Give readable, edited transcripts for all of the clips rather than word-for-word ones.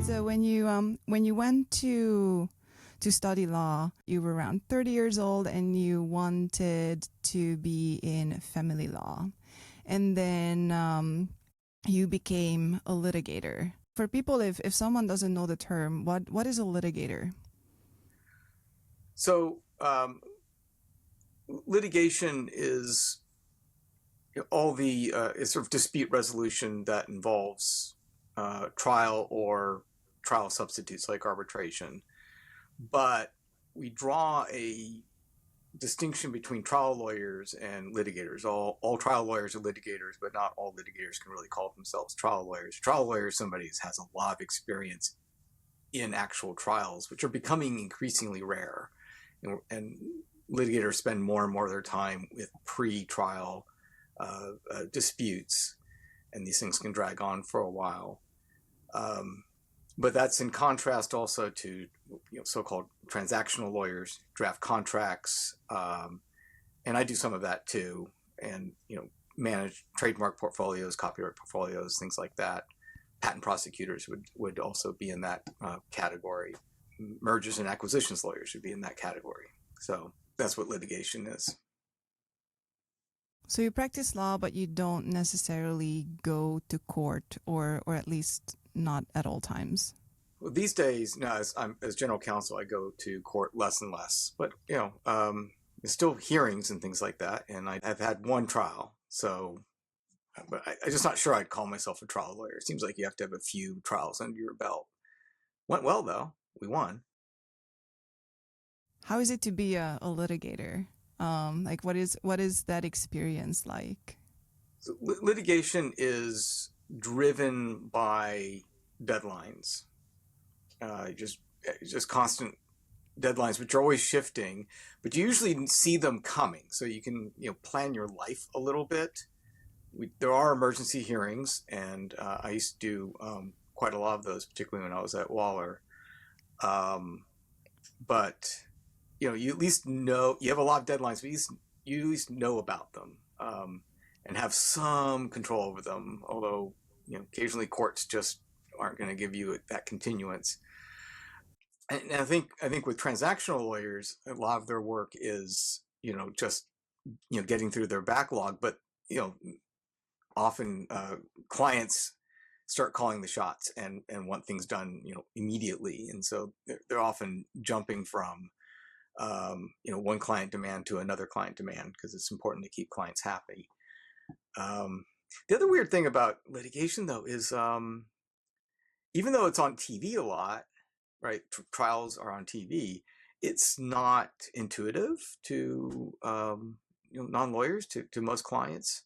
So when you went to study law, you were around 30 years old and you wanted to be in family law. And then you became a litigator. For people, if someone doesn't know the term, what is a litigator? So litigation is all the it's sort of dispute resolution that involves trial or trial substitutes like arbitration. But we draw a distinction between trial lawyers and litigators. All trial lawyers are litigators, but not all litigators can really call themselves trial lawyers. Trial lawyer is somebody who has a lot of experience in actual trials, which are becoming increasingly rare. And litigators spend more and more of their time with pre-trial disputes, and these things can drag on for a while. But that's in contrast also to so-called transactional lawyers, draft contracts, and I do some of that too, and manage trademark portfolios, copyright portfolios, things like that. Patent prosecutors would also be in that category. Mergers and acquisitions lawyers would be in that category. So that's what litigation is. So you practice law, but you don't necessarily go to court, or at least not at all times. Well, these days, now as general counsel, I go to court less and less. But there's still hearings and things like that, and I've had one trial. So, but I'm just not sure I'd call myself a trial lawyer. It seems like you have to have a few trials under your belt. Went well though. We won. How is it to be a litigator? Like what is that experience like? So, litigation is driven by deadlines. Just constant deadlines, which are always shifting, but you usually see them coming, so you can plan your life a little bit. There are emergency hearings, and I used to do quite a lot of those, particularly when I was at Waller. But you at least know you have a lot of deadlines, but you at least know about them and have some control over them. Although occasionally courts just aren't going to give you that continuance. And I think with transactional lawyers, a lot of their work is just getting through their backlog, but often clients start calling the shots and want things done immediately, and so they're often jumping from one client demand to another client demand because it's important to keep clients happy. The other weird thing about litigation though is even though it's on TV a lot, right? Trials are on TV. It's not intuitive to non-lawyers, to most clients,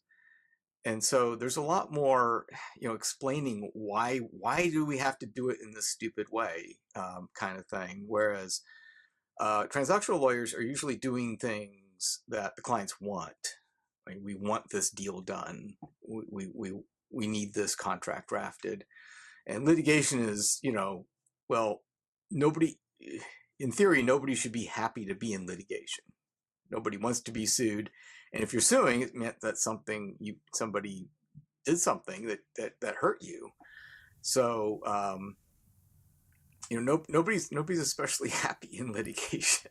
and so there's a lot more explaining why do we have to do it in this stupid way kind of thing. Whereas transactional lawyers are usually doing things that the clients want. Like, we want this deal done. We need this contract drafted. And litigation is, well, nobody, in theory, nobody should be happy to be in litigation. Nobody wants to be sued. And if you're suing, it meant that somebody did something that hurt you. So, nobody's especially happy in litigation.